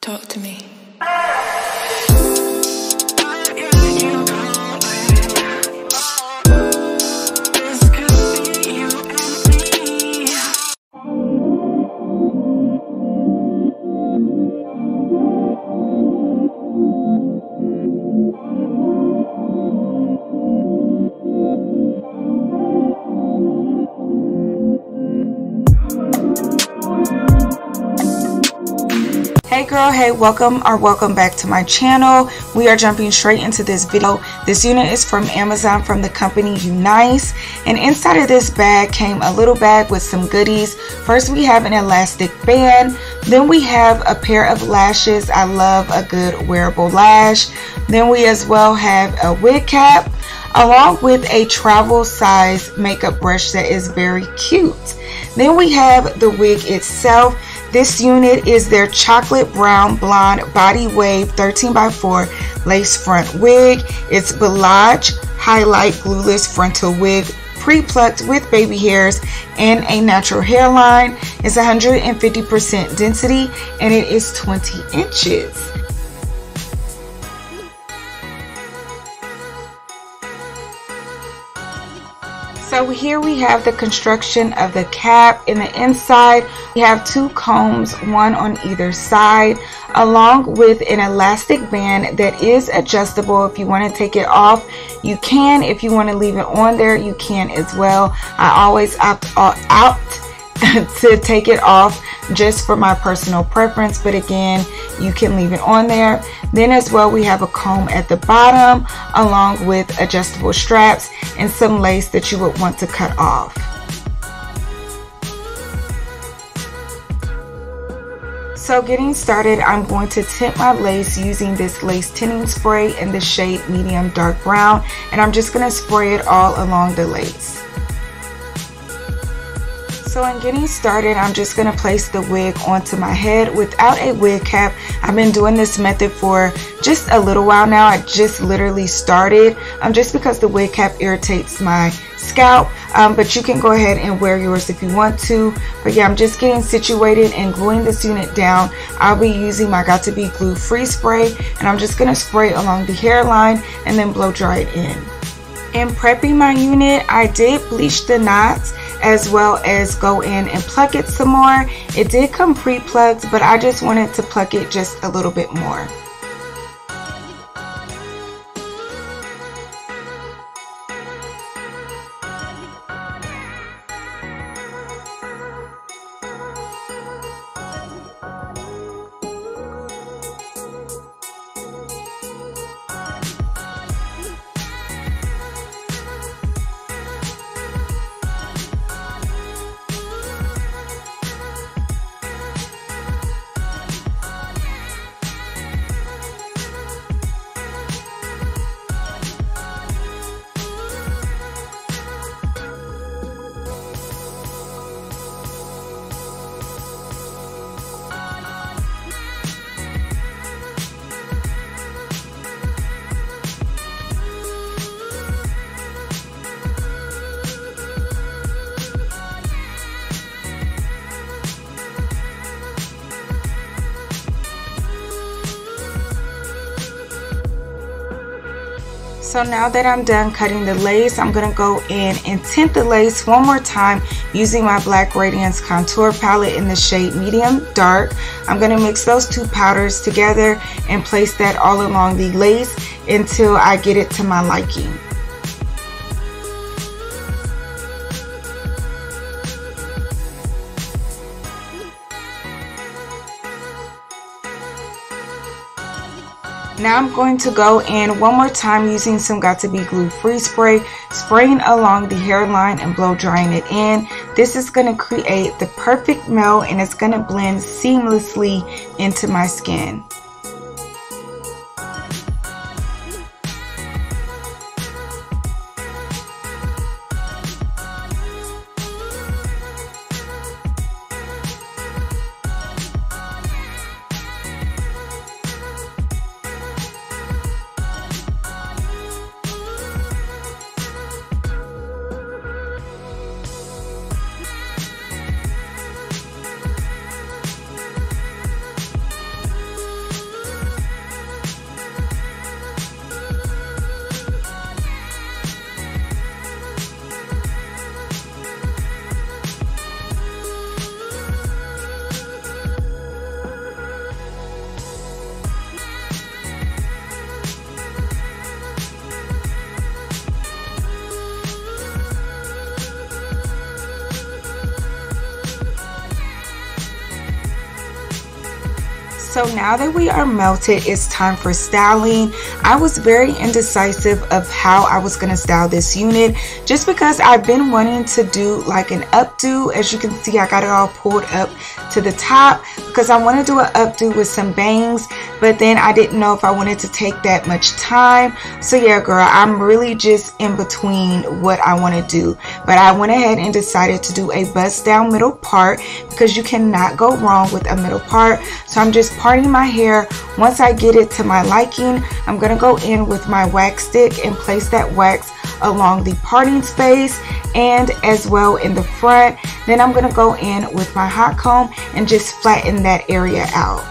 Talk to me. Hey girl, hey, welcome back to my channel. We are jumping straight into this video. This unit is from Amazon from the company Unice, and inside of this bag came a little bag with some goodies. First we have an elastic band, then we have a pair of lashes. I love a good wearable lash. Then we as well have a wig cap along with a travel size makeup brush that is very cute. Then we have the wig itself. This unit is their chocolate brown blonde body wave 13x4 lace front wig. It's Balayage highlight glueless frontal wig, pre-plucked with baby hairs and a natural hairline. It's 150% density and it is 20 inches. So here we have the construction of the cap. In the inside, we have two combs, one on either side, along with an elastic band that is adjustable. If you want to take it off, you can. If you want to leave it on there, you can as well. I always opt out to take it off just for my personal preference, but again, you can leave it on there. Then as well, we have a comb at the bottom along with adjustable straps and some lace that you would want to cut off. So getting started, I'm going to tint my lace using this lace tinting spray in the shade medium dark brown, and I'm just going to spray it all along the lace. So in getting started, I'm just going to place the wig onto my head without a wig cap. I've been doing this method for just a little while now. I just literally started just because the wig cap irritates my scalp, but you can go ahead and wear yours if you want to. But yeah, I'm just getting situated and gluing this unit down. I'll be using my Got To Be Glue Free Spray, and I'm just going to spray along the hairline and then blow dry it in. In prepping my unit, I did bleach the knots as well as go in and pluck it some more. It did come pre-plucked, but I just wanted to pluck it just a little bit more. So now that I'm done cutting the lace, I'm going to go in and tint the lace one more time using my Black Radiance contour palette in the shade medium dark. I'm going to mix those two powders together and place that all along the lace until I get it to my liking. Now I'm going to go in one more time using some Got To Be Glue Free Spray, spraying along the hairline and blow drying it in. This is going to create the perfect melt and it's going to blend seamlessly into my skin. So now that we are melted, it's time for styling. I was very indecisive of how I was going to style this unit just because I've been wanting to do like an updo. As you can see, I got it all pulled up to the top because I want to do an updo with some bangs, but then I didn't know if I wanted to take that much time. So yeah, girl, I'm really just in between what I want to do, but I went ahead and decided to do a bust down middle part because you cannot go wrong with a middle part. So I'm just parting my hair. Once I get it to my liking, I'm going to go in with my wax stick and place that wax along the parting space and as well in the front. Then I'm going to go in with my hot comb and just flatten that area out.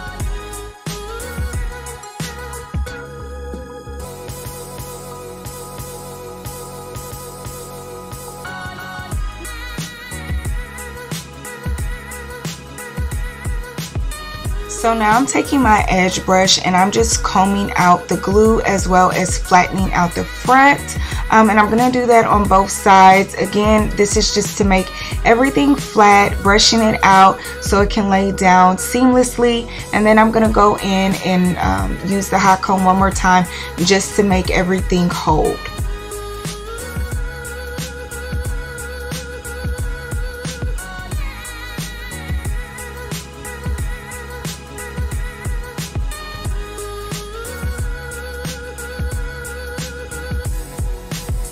So now I'm taking my edge brush and I'm just combing out the glue as well as flattening out the front. And I'm going to do that on both sides. Again, this is just to make everything flat, brushing it out so it can lay down seamlessly. And then I'm going to go in and use the hot comb one more time just to make everything hold.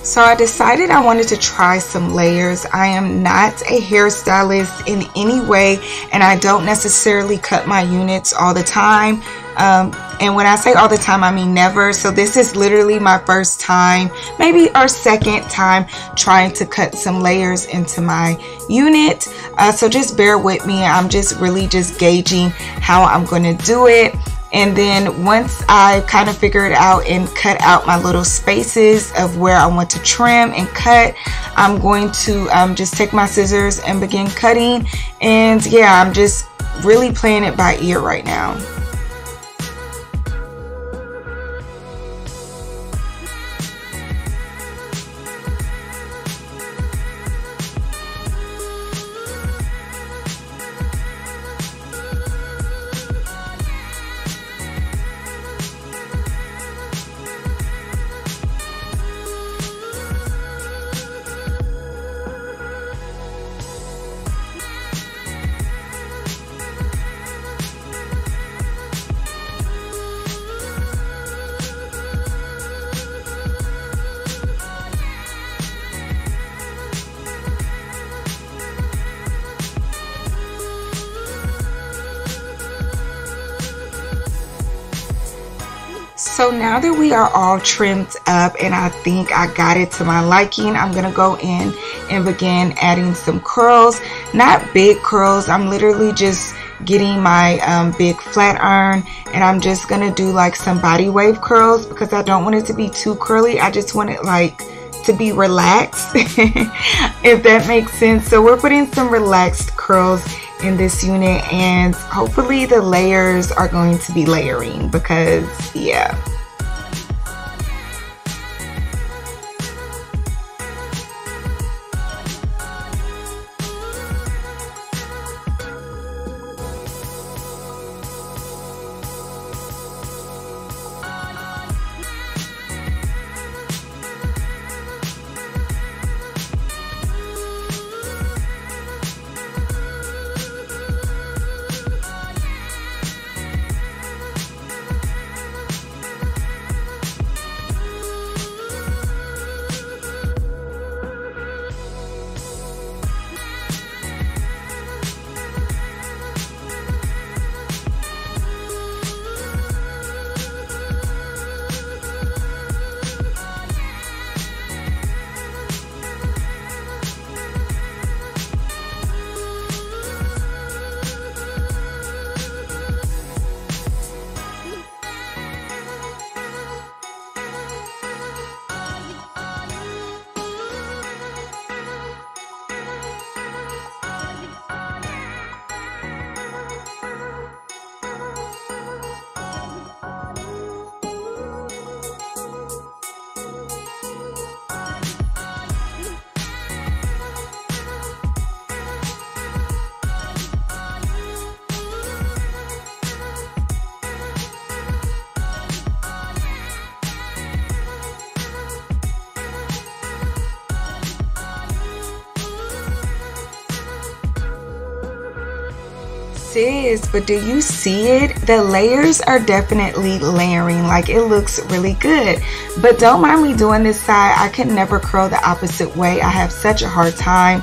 So I decided I wanted to try some layers. I am not a hairstylist in any way, and I don't necessarily cut my units all the time. And when I say all the time, I mean never. So this is literally my first time, maybe our second time, trying to cut some layers into my unit. So just bear with me. I'm just really just gauging how I'm going to do it. And then once I kind of figure it out and cut out my little spaces of where I want to trim and cut, I'm going to just take my scissors and begin cutting. And yeah, I'm just really playing it by ear right now. So now that we are all trimmed up and I think I got it to my liking, I'm going to go in and begin adding some curls. Not big curls, I'm literally just getting my big flat iron and I'm just going to do like some body wave curls because I don't want it to be too curly. I just want it like to be relaxed, if that makes sense. So we're putting some relaxed curls in this unit and hopefully the layers are going to be layering because yeah. Sis, but do you see it? The layers are definitely layering. Like, it looks really good. But don't mind me doing this side. I can never curl the opposite way. I have such a hard time.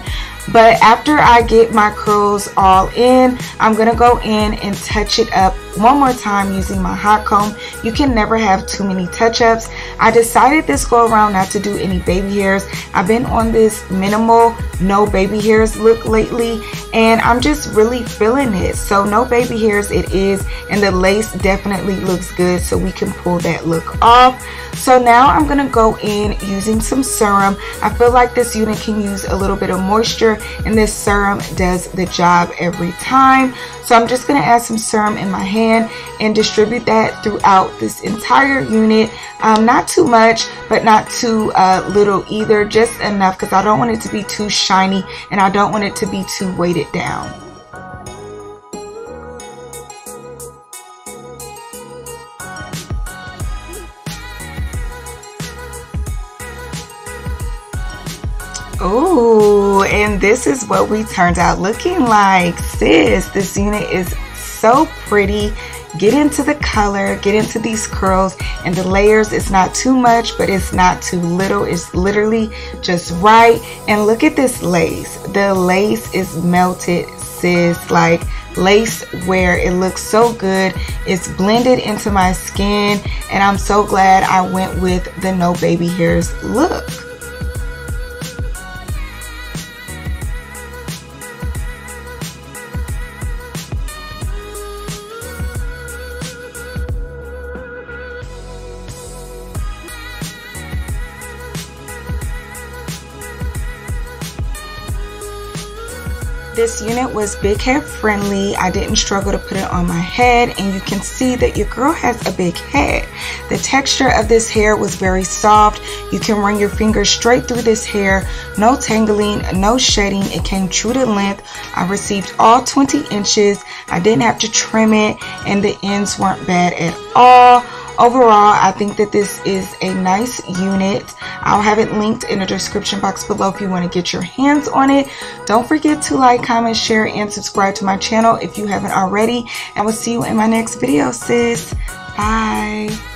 But after I get my curls all in, I'm going to go in and touch it up one more time using my hot comb. You can never have too many touch-ups. I decided this go around not to do any baby hairs. I've been on this minimal, no baby hairs look lately, and I'm just really feeling it. So no baby hairs it is, and the lace definitely looks good, so we can pull that look off. So now I'm going to go in using some serum. I feel like this unit can use a little bit of moisture, and this serum does the job every time. So I'm just going to add some serum in my hand and distribute that throughout this entire unit. Not too much, but not too little either, just enough, because I don't want it to be too shiny and I don't want it to be too weighted down. Oh, and this is what we turned out looking like. Sis, this unit is so pretty. Get into the color, get into these curls, and the layers. It's not too much, but it's not too little. It's literally just right. And look at this lace. The lace is melted, sis. Like lace wear. It looks so good. It's blended into my skin, and I'm so glad I went with the no baby hairs look. This unit was big head friendly. I didn't struggle to put it on my head, and you can see that your girl has a big head. The texture of this hair was very soft. You can run your fingers straight through this hair. No tangling, no shedding. It came true to length. I received all 20 inches. I didn't have to trim it, and the ends weren't bad at all. Overall, I think that this is a nice unit. I'll have it linked in the description box below if you want to get your hands on it. Don't forget to like, comment, share, and subscribe to my channel if you haven't already. And we'll see you in my next video, sis. Bye.